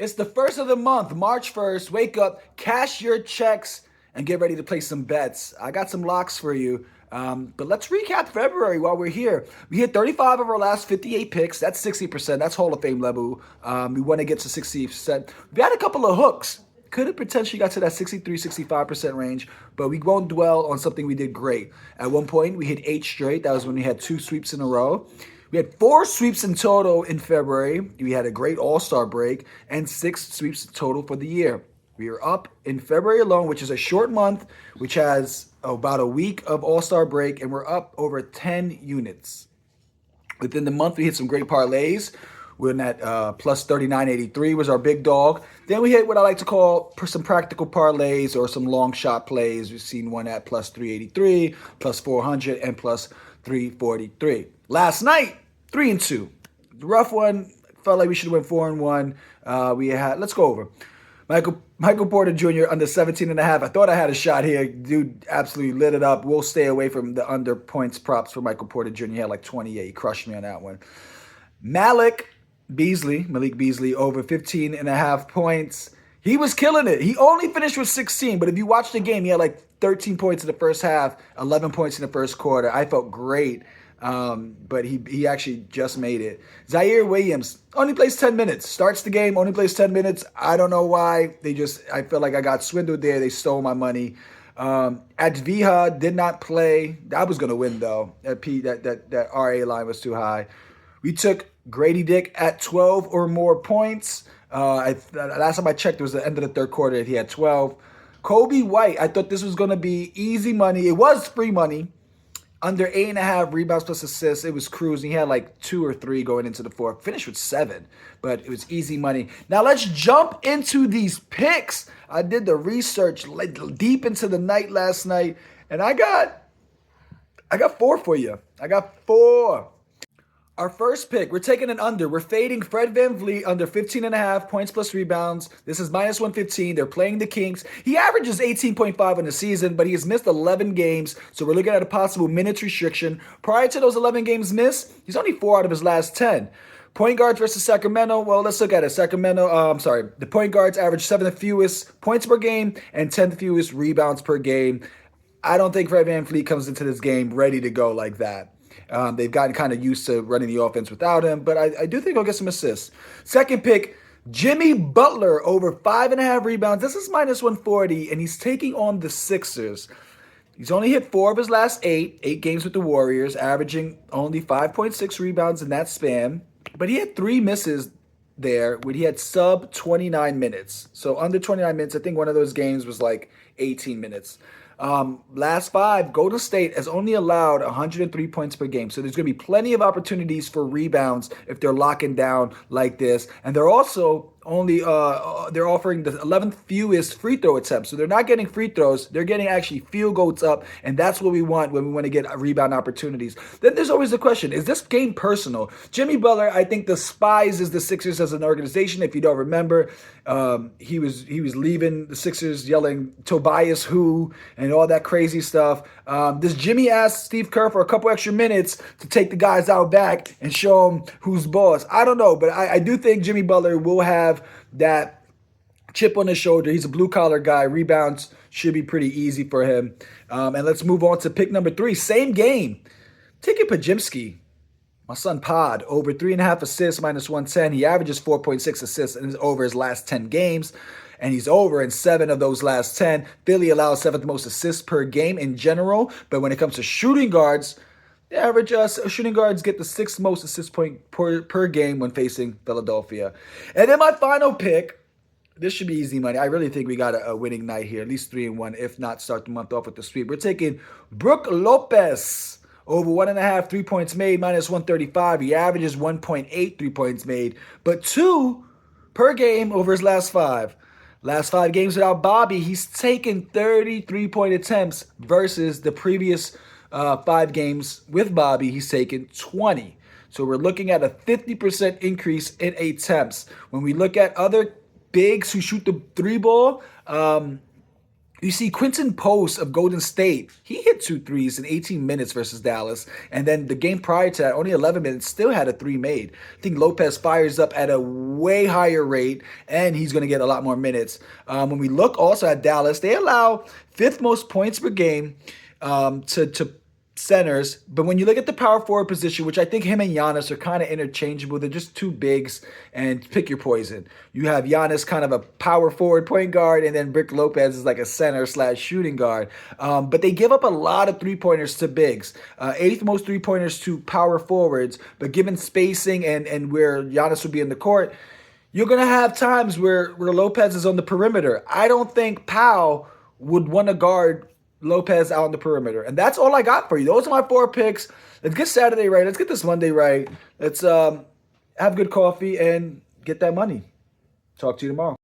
It's the first of the month, March 1st. Wake up, cash your checks, and get ready to place some bets. I got some locks for you. But let's recap February while we're here. We hit 35 of our last 58 picks. That's 60%. That's Hall of Fame level. We want to get to 60%. We had a couple of hooks. Could have potentially got to that 63, 65% range, but we won't dwell on something we did great. At one point, we hit 8 straight. That was when we had 2 sweeps in a row. We had 4 sweeps in total in February. We had a great All-Star break and 6 sweeps total for the year. We are up in February alone, which is a short month, which has about a week of All-Star break, and we're up over 10 units. Within the month, we hit some great parlays. We're in at plus 39.83 was our big dog. Then we hit what I like to call some practical parlays or some long shot plays. We've seen one at plus 383, plus 400, and plus 343. Last night, 3-2. The rough one. Felt like we should have went 4-1. Let's go over. Michael Porter Jr. under 17.5. I thought I had a shot here. Dude absolutely lit it up. We'll stay away from the under points props for Michael Porter Jr. He had like 28. He crushed me on that one. Malik Beasley over 15.5 points. He was killing it. He only finished with 16, but if you watch the game, he had like 13 points in the first half, 11 points in the first quarter. I felt great, but he actually just made it. Zaire Williams only plays 10 minutes. Starts the game, only plays 10 minutes. I don't know why. I feel like I got swindled there. They stole my money. Adviha did not play. I was going to win, though. That RA line was too high. We took Grady Dick at 12 or more points. Last time I checked, it was the end of the third quarter. He had 12. Kobe White, I thought this was going to be easy money. It was free money. Under 8.5 rebounds plus assists. It was cruising. He had like 2 or 3 going into the fourth. Finished with 7, but it was easy money. Now let's jump into these picks. I did the research deep into the night last night, and I got 4 for you. I got 4. Our first pick, we're taking an under. We're fading Fred VanVleet under 15.5 points plus rebounds. This is minus 115. They're playing the Kings. He averages 18.5 in the season, but he has missed 11 games, so we're looking at a possible minutes restriction. Prior to those 11 games missed, he's only 4 out of his last 10. Point guards versus Sacramento. Well, let's look at it. The point guards average 7th fewest points per game and 10th fewest rebounds per game. I don't think Fred VanVleet comes into this game ready to go like that. They've gotten kind of used to running the offense without him, but I do think he'll get some assists. Second pick, Jimmy Butler over 5.5 rebounds. This is minus 140, and he's taking on the Sixers. He's only hit 4 of his last 8 games with the Warriors, averaging only 5.6 rebounds in that span. But he had 3 misses there when he had sub 29 minutes. So under 29 minutes, I think one of those games was like 18 minutes. Last 5, Golden State has only allowed 103 points per game. So there's going to be plenty of opportunities for rebounds if they're locking down like this. And they're also they're offering the 11th fewest free throw attempts. So they're not getting free throws. They're getting actually field goals up. And that's what we want when we want to get rebound opportunities. Then there's always the question, is this game personal? Jimmy Butler, I think, despises the Sixers as an organization. If you don't remember, he was leaving the Sixers yelling Tobias who and all that crazy stuff. Does Jimmy ask Steve Kerr for a couple extra minutes to take the guys out back and show them who's boss? I don't know, but I do think Jimmy Butler will have that chip on his shoulder. He's a blue-collar guy. Rebounds should be pretty easy for him. And let's move on to pick number 3. Same game. Taking Pajimski. My son Pod, over 3.5 assists, minus 110. He averages 4.6 assists over his last 10 games. And he's over in 7 of those last 10. Philly allows 7th most assists per game in general. But when it comes to shooting guards, the average shooting guards get the 6th most assist point per game when facing Philadelphia. And then my final pick, this should be easy money. I really think we got a winning night here, at least 3-1, if not start the month off with the sweep. We're taking Brook Lopez over 1.5 3 points made, minus 135. He averages 1.8 3 points made, but 2 per game over his last 5. Last 5 games without Bobby, he's taken 33-point attempts versus the previous 5 games with Bobby, he's taken 20. So we're looking at a 50% increase in attempts. When we look at other bigs who shoot the 3 ball, You see Quinton Post of Golden State, he hit 2 threes in 18 minutes versus Dallas. And then the game prior to that, only 11 minutes, still had a three made. I think Lopez fires up at a way higher rate, and he's going to get a lot more minutes. When we look also at Dallas, they allow fifth most points per game to centers. But when you look at the power forward position, which I think him and Giannis are kind of interchangeable, they're just two bigs, and pick your poison. You have Giannis kind of a power forward point guard, and then Brick Lopez is like a center slash shooting guard. But they give up a lot of three-pointers to bigs. Eighth most three-pointers to power forwards, but given spacing and where Giannis would be in the court, you're going to have times where Lopez is on the perimeter. I don't think Powell would want to guard Lopez out on the perimeter. And that's all I got for you. Those are my 4 picks. Let's get Saturday right. Let's get this Monday right. Let's have good coffee and get that money. Talk to you tomorrow.